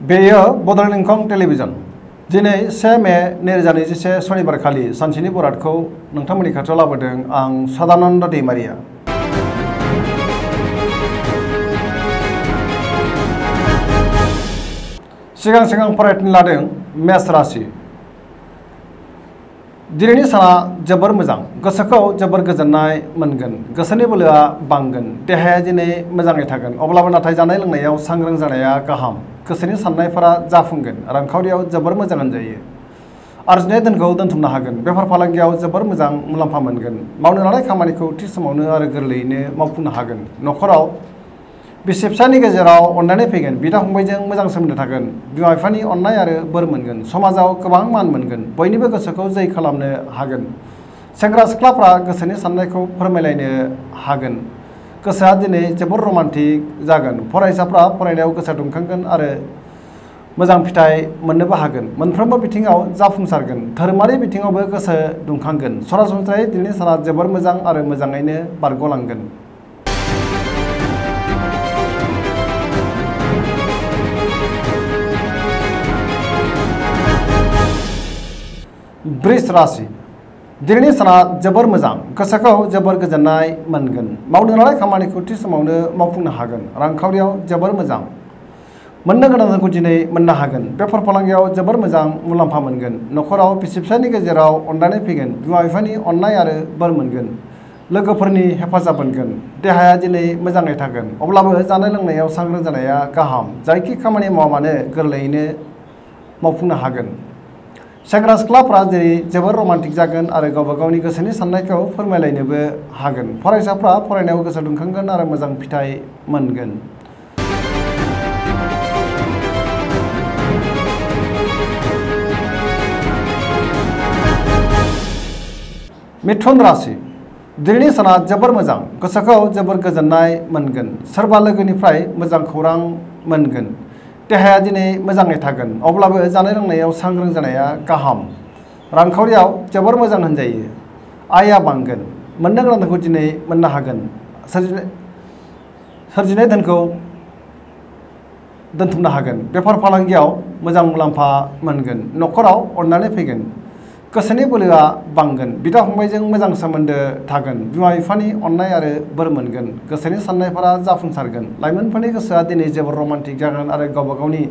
बेयो बड'लेण्ड इंखं टेलिभिजन दिनै 1 मे 2021 शनिबार खालि सानसेनि बरादखौ नोंथांमोननि खाथियाव लाबोदों आं सदानन्द दैमारिया। सिगां फरायथिनो लादों मेष राशि। दिनैनि साना जोबोर मोजां, गोसोखौ जोबोर गोजोननाय मोनगोन, गोसोनि बोलोआ बांगोन, देहाया दिनै मोजाङै थागोन। अब्लाबो नाथाय जानाय लोंनायाव सांग्रां जानाया गाहाम। गोसोनि साननायफोरा जाफुंगोन, रांखावरियाव जोबोर मोजां होनजायो। आरजिनाय धोनखौ दोनथुमनो हागोन, बेफार फालांगियाव जोबोर मोजां मुलाम्फा मोनगोन। मावनो लानाय खामानिखौ थि समावनो आरो गोरलैयैनो मावफुंनो हागोन। न'खराव बिसि फिसायनि गेजेराव अनलायनाय फैगोन, बिदा फंबायजों मोजां सोमोन्दो थागोन, बिमा बिफानि अननाय आरो बोर मोनगोन। समाजाव गोबां मान मोनगोन, बयनिबो गोसोखौ जै खालामनो हागोन। सेंग्रा सिख्लाफ्रा गोसोनि साननायखौ फोरमायलायनो हागोन। गोसोआ दिनै जोबोर रमान्टिक जागोन। फरायसाफ्रा फरायनायाव गोसो दुंखांगोन आरो मोजां फिथाइ मोननोबो हागोन। मोनफ्रोमबो बिथिङाव जाफुंसारगोन, धोरोमारि बिथिङावबो गोसो दुंखांगोन। सरासनस्रायै दिनैनि साना जोबोर मोजां आरो मोजाङैनो बारग'लांगोन। वृष राशि। दिनैनि साना जोबोर मोजां, गोसोखौ जोबोर गोजोननाय मोनगोन। मावनो लानाय खामानिखौ थि समावनो मावफुंनो हागोन। रांखावरियाव जोबोर मोजां, मोननो गोनां धोनखौ दिनै मोननो हागोन। बेफार फालांगियाव जोबोर मोजां मुलाम्फा मोनगोन। न'खराव बिसि फिसायनि गेजेराव अनलायनाय फैगोन, बिमा बिफानि अननाय आरो बोर मोनगोन, लोगोफोरनि हेफाजाब मोनगोन। देहाया दिनै मोजाङै थागोन, अब्लाबो जानाय लोंनायाव सांग्रां जानाया गाहाम। जायखि खामानि मावा मानो गोरलैयैनो मावफुंनो हागोन। सेंग्रा सिख्लाफ्रा जेरै जोबोर रमान्टिक जागोन आरो गावबा गावनि गोसोनि साननायखौ फोरमायलायनोबो हागोन। फरायसाफ्रा फरायनायाव गोसो दुंखांगोन आरो मोजां फिथाइ मोनगोन। मिथुन राशि। दिनैनि साना जोबोर मोजां, गोसोखौ जोबोर गोजोननाय मोनगोन। सोरबा लोगोनिफ्राय मोजां खौरां मोनगोन। देहाया दिनै मोजाङै थागोन, अब्लाबो जानाय लोंनायाव सांग्रां जानाया गाहाम। रांखावरियाव जोबोर मोजां होनजायो। आयआ बांगोन, मोननो गोनां धोनखौ दिनै मोननो हागोन। सोरजिनाय धोनखौ दोनथुमनो हागोन। बेफार फालांगियाव मोजां मुलाम्फा मोनगोन। न'खराव अननानै फैगोन, गोसोनि बोलोआ बांगोन, बिदा फंबायजों मोजां सोमोन्दो थागोन, बिमा बिफानि अननाय आरो बोर मोनगोन। गोसोनि साननायफोरा जाफुंसारगोन। लाइमोनफोरनि गोसोआ दिनै जोबोर रमान्टिक जागोन आरो गावबा गावनि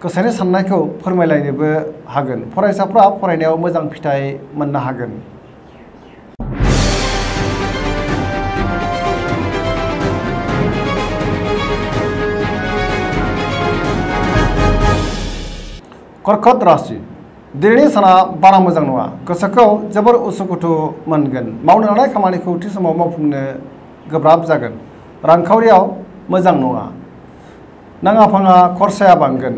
गोसोनि साननायखौ फोरमायलायनोबो हागोन। फरायसाफ्रा फरायनायाव मोजां फिथाइ मोननो हागोन। कर्कट राशि। दिनैनि साना बारा मोजां नङा, गोसोखौ जोबोर उसुखुथु मोनगोन। मावनो लानाय खामानिखौ थि समाव मावफुंनो गोब्राब जागोन। रांखावरियाव मोजां नङा, नाङा फाङा खरसाया बांगोन।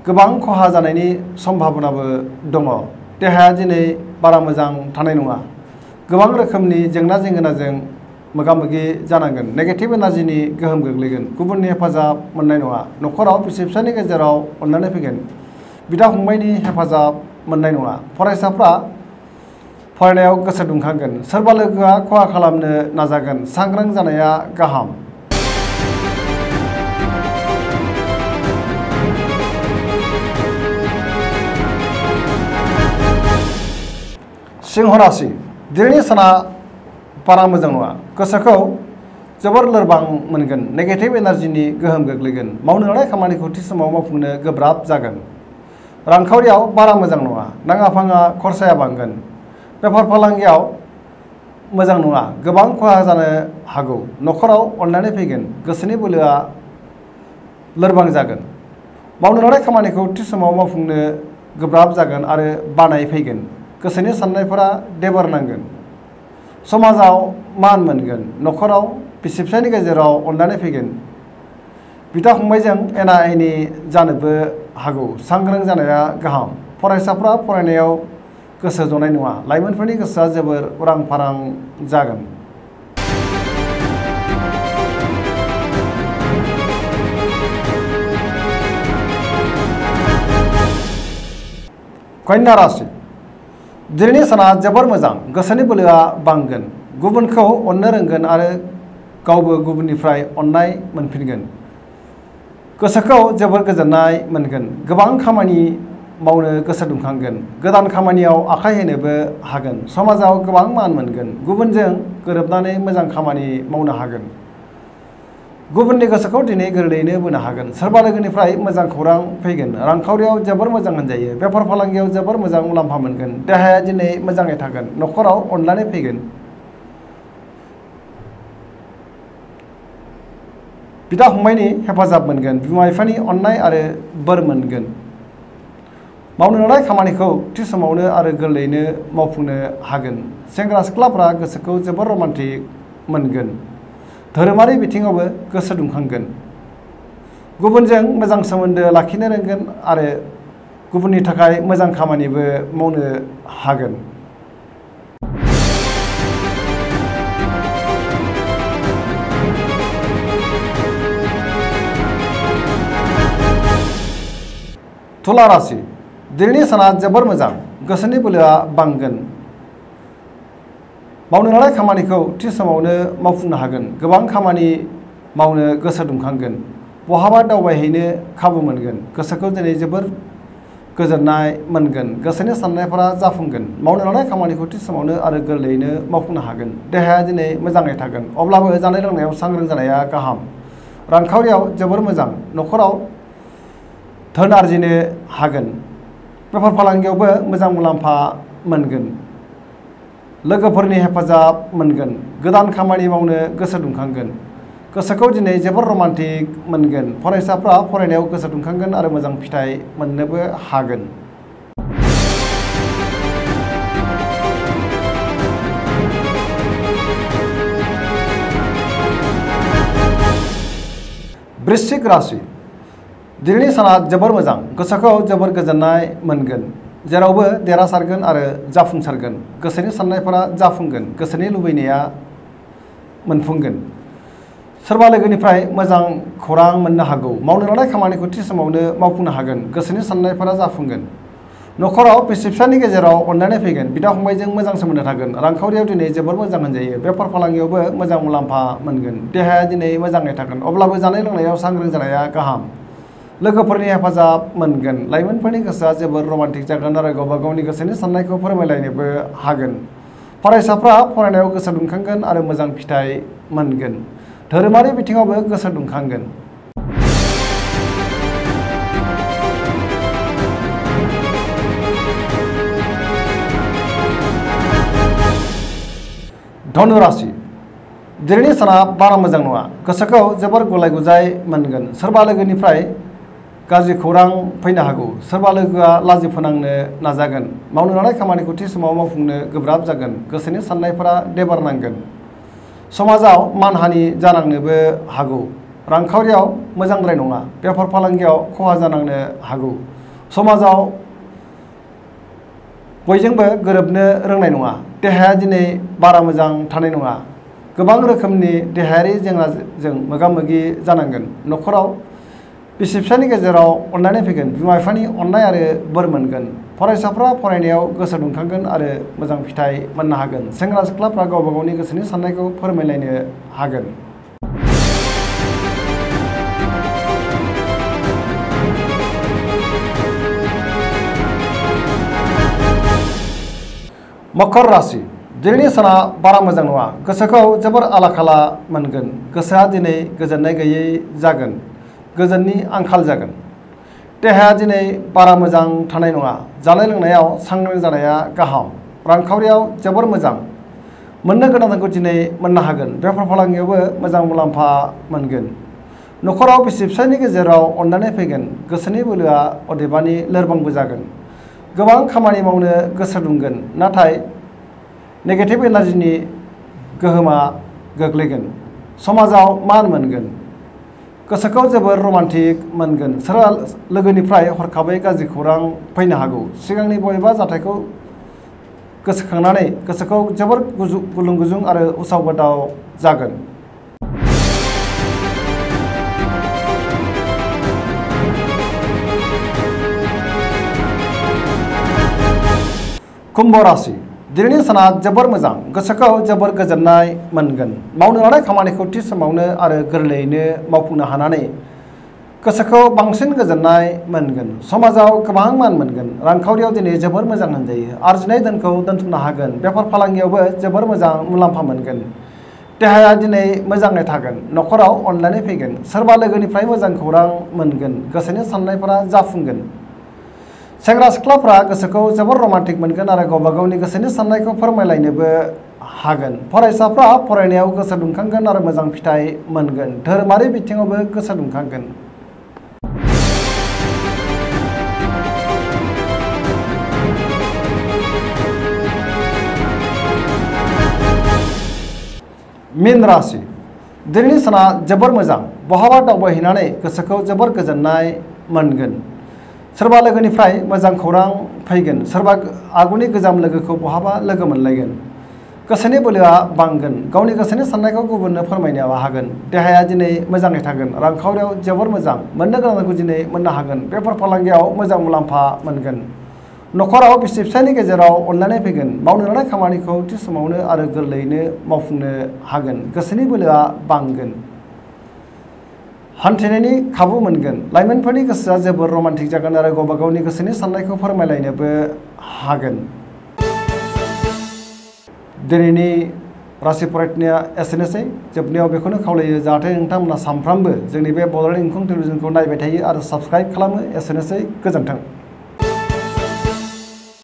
गोबां खहा जानायनि सम्भाबनाबो दङ। देहाया दिनै बारा मोजां थानाय नङा। गोबां रोखोमनि जेंना जेंगोनाजों मोगा मोगि जानांगोन। नेगेटिभ एनार्जिनि गोहोम गोग्लैगोन। गुबुननि हेफाजाब मोननाय नङा। न'खराव बिसि फिसायनि गेजेराव अनलायनाय फैगोन, बिदा फंबायनि हेफाजाब मोननाय नङा। फरायसाफ्रा फरायनायाव गोसो दुंखांगोन। सोरबा लोगोआ खहा खालामनो नाजागोन। सांग्रां जानाया गाहाम। सिंह राशि। दिनैनि साना बारा मोजां नङा, गोसोखौ जोबोर लोरबां मोनगोन। नेगेटिभ एनार्जिनि गोहोम गोग्लैगोन। मावनो लानाय खामानिखौ थि समाव मावफुंनो गोब्राब जागोन। रांखावरियाव बारा मोजां नङा, नाङा फाङा खरसाया बांगोन। बेफार फालांगियाव मोजां नङा, गोबां खहा जानो हागौ। न'खराव अनलायनाय फैगोन, गोसोनि बोलोआ लोरबां जागोन। मावनो लानाय खामानिखौ थि समाव मावफुंनो गोब्राब जागोन आरो बानाय फैगोन। गोसोनि साननायफोरा देबार नांगोन। समाजाव मान मोनगोन। न'खराव बिसि फिसायनि गेजेराव अनलायनाय फैगोन, बिदा फंबायजों एना एनि जानोबो हागौ। सांग्रां जानाया गाहाम। फरायसाफ्रा फरायनायाव गोसो जनाय नङा। लाइमोनफोरनि गोसोआ जोबोर उरां फारां जागोन। कन्या राशि। दिनैनि साना जोबोर मोजां, गोसोनि बोलोआ बांगोन। गुबुनखौ अननो रोंगोन आरो गावबो गुबुननिफ्राय अननाय मोनफिनगोन। गोसोखौ जोबोर गोजोननाय मोनगोन। गोबां खामानि मावनो गोसो दुंखांगोन। गोदान खामानियाव आखाइ होनोबो हागोन। समाजाव गोबां मान मोनगोन। गुबुनजों गोरोबनानै मोजां खामानि मावनो हागोन। गुबुननि गोसोखौ दिनै गोरलैयैनो बोनो हागोन। सोरबा लोगोनिफ्राय मोजां खौरां फैगोन। रांखावरियाव जोबोर मोजां होनजायो। बेफार फालांगियाव जोबोर मोजां मुलाम्फा मोनगोन। देहाया दिनै मोजाङै थागोन। न'खराव अनलायनाय फैगोन। बिदा फंबायनि हेफाजाब मोनगोन। बिमा बिफानि अननाय आरो बोर मोनगोन। मावनो लानाय खामानिखौ थि समावनो आरो गोरलैयैनो मावफुंनो हागोन। सेंग्रा सिख्लाफ्रा गोसोखौ जोबोर रमान्टिक मोनगोन। धोरोमारि बिथिङावबो गोसो दुंखांगोन। गुबुनजों मोजां सोमोन्दो लाखिनो रोंगोन आरो गुबुननि थाखाय मोजां खामानिबो मावनो हागोन। तुला राशि दिनैनि साना जोबोर मोजां। गोसोनि बोलोआ बांगोन। मावनो लानाय खामानिखौ थि समावनो मावफुंनो हागोन। गोबां खामानि मावनो गोसो दुंखांगोन। बहाबा दावबायहैनो खाबु मोनगोन। गोसोखौ दिनै जोबोर गोजोननाय मोनगोन। गोसोनि साननायफोरा जाफुंगोन। मावनो लानाय खामानिखौ थि समावनो आरो गोरलैयैनो मावफुंनो हागोन। देहाया दिनै मोजाङै थागोन। अब्लाबो जानाय लोंनायाव सांग्रां जानाया गाहाम। रांखावरियाव जोबोर मोजां। न'खराव धोन आरजिनो हागोन। बेफार फालांगियावबो मोजां मुलाम्फा मोनगोन। लोगोफोरनि हेफाजाब मोनगोन। गोदान खामानि मावनो गोसो दुंखांगोन। गोसोखौ दिनै जोबोर रमान्टिक मोनगोन। फरायसाफ्रा फरायनायाव गोसो दुंखांगोन आरो मोजां फिथाइ मोननोबो हागोन। वृश्चिक राशि दिनैनि साना जोबोर मोजां। गोसोखौ जोबोर गोजोननाय मोनगोन। जेरावबो देरहासारगोन आरो जाफुंसारगोन। गोसोनि साननायफोरा जाफुंगोन। गोसोनि लुबैनाया मोनफुंगोन। सोरबा लोगोनिफ्राय मोजां खौरां मोननो हागौ। मावनो लानाय खामानिखौ थि समावनो मावफुंनो हागोन। गोसोनि साननायफोरा जाफुंगोन। न'खराव बिसि फिसायनि गेजेराव अनलायनाय फैगोन। बिदा फंबायजों मोजां सोमोन्दो थागोन। रांखावरियाव दिनै जोबोर मोजां होनजायो। बेफार फालांगियावबो मोजां मुलाम्फा मोनगोन। देहाया दिनै मोजाङै थागोन। अब्लाबो जानाय लोंनायाव सांग्रां जानाया गाहाम। लोगोफोरनि हेफाजाब मोनगोन। लाइमोनफोरनि गोसोआ जोबोर रमान्टिक जागोन आरो गावबा गावनि गोसोनि साननायखौ फोरमायलायनोबो हागोन। फरायसाफ्रा फरायनायाव गोसो दुंखांगोन आरो मोजां फिथाइ मोनगोन। धोरोमारि बिथिङावबो गोसो दुंखांगोन। धनु राशि दिनैनि साना बारा मोजां नङा। गोसोखौ जोबोर गुलाय गुजाय मोनगोन। सोरबा लोगोनिफ्राय गाज्रि खौरां फैनो हागौ। सोरबा लोगोआ लाजि फोनांनो नाजागोन। मावनो लानाय खामानिखौ थि समाव मावफुंनो गोब्राब जागोन। गोसोनि साननायफोरा देबार नांगोन। समाजाव मानहानि जानांनोबो हागौ। रांखावरियाव मोजांद्राय नङा। बेफार फालांगियाव खहा जानांनो हागौ। समाजाव बयजोंबो गोरोबनो रोंनाय नङा। देहाया दिनै बारा मोजां थानाय नङा। गोबां रोखोमनि देहायारि जेंनाजों मोगा मोगि जानांगोन। न'खराव बिसि फिसायनि गेजेराव अनलायनाय फैगोन। बिमा बिफानि अननाय आरो बोर मोनगोन। फरायसाफ्रा फरायनायाव गोसो दुंखांगोन आरो मोजां फिथाइ मोननो हागोन। सेंग्रा सिख्लाफ्रा गावबा गावनि गोसोनि साननायखौ फोरमायलायनो हागोन। मकर राशि दिनैनि साना बारा मोजां नङा। गोसोखौ जोबोर आला खाला मोनगोन। गोसोआ दिनै गोजोननाय गैयै जागोन। गोजोननि आंखाल जागोन। देहाया दिनै बारा मोजां थानाय नङा। जानाय लोंनायाव सांग्रां जानाया गाहाम। रांखावरियाव जोबोर मोजां। मोननो गोनांखौ दिनै मोननो हागोन। बेफार फालांगियावबो मोजां मुलाम्फा मोनगोन। न'खराव बिसि फिसायनि गेजेराव अनलायनाय फैगोन। गोसोनि बोलोआ अदेबानि लोरबांबो जागोन। गोबां खामानि मावनो गोसो दुंगोन। नाथाय नेगेटिभ एनार्जिनि गोहोमा गोग्लैगोन। समाजाव मान मोनगोन। गोसोखौ जोबोर रमान्टिक मोनगोन। सोरबा लोगोनिफ्राय हरखाबै गाज्रि खौरां फैनो हागौ। सिगांनि बबेबा जाथायखौ गोसोखांनानै गोसोखौ जोबोर गुलुं गुजुं आरो उसाव बादाव जागोन। कुम्भ राशि दिनैनि साना जोबोर मोजां। गोसोखौ जोबोर गोजोननाय मोनगोन। मावनो लानाय खामानिखौ थि समावनो आरो गोरलैयैनो मावफुंनो हानानै गोसोखौ बांसिन गोजोननाय मोनगोन। समाजाव गोबां मान मोनगोन। रांखावरियाव दिनै जोबोर मोजां होनजायो। आरजिनाय धोनखौ दोनथुमनो हागोन। बेफार फालांगियावबो जोबोर मोजां मुलाम्फा मोनगोन। देहाया दिनै मोजाङै थागोन। न'खराव अनलायनाय फैगोन। सोरबा लोगोनिफ्राय मोजां खौरां मोनगोन। गोसोनि साननायफोरा जाफुंगोन। सेंग्रा सिख्लाफ्रा गोसोखौ जोबोर रमान्टिक मोनगोन आरो गावबा गावनि गोसोनि साननायखौ फोरमायलायनोबो हागोन। फरायसाफ्रा फरायनायाव गोसो दुंखांगोन आरो मोजां फिथाइ मोनगोन। धोरोमारि बिथिङावबो गोसो दुंखांगोन। मीन राशि दिनैनि साना जोबोर मोजां। बहाबा दावबायहैनानै गोसोखौ जोबोर गोजोननाय मोनगोन। सोरबा लोगोनिफ्राय मोजां खौरां फैगोन। सोरबा आगुनि गोजाम लोगोखौ बहाबा लोगो मोनलायगोन। गोसोनि बोलोआ बांगोन। गावनि गोसोनि साननायखौ गुबुननो फोरमायनो हागोन। देहाया दिनै मोजाङै थागोन। रांखावरियाव जोबोर मोजां। मोननो गोनांखौ दिनै मोननो हागोन। बेफार फालांगियाव मोजां मुलाम्फा मोनगोन। न'खराव बिसि फिसायनि गेजेराव अनलायनाय फैगोन। मावनो लानाय खामानिखौ थि समावनो आरो गोरलैयैनो मावफुंनो हागोन। गोसोनि बोलोआ बांगोन। हान्थिनायनि खाबु मोनगोन। लाइमोनफोरनि गोसोआ जोबोर रमान्टिक जागोन आरो गावबा गावनि गोसोनि साननायखौ फोरमायलायनोबो हागोन। दिनैनि राशि फरायनाया एसेनोसै। जोबनायाव बेखौनो खावलायो जाहाथे नोंथांमोना सानफ्रामबो जोंनि बे बड'लेण्ड इंखं टेलिभिजनखौ नायबाय थायो आरो साबस्क्राइब खालामो। एसेनोसै, गोजोन्थों।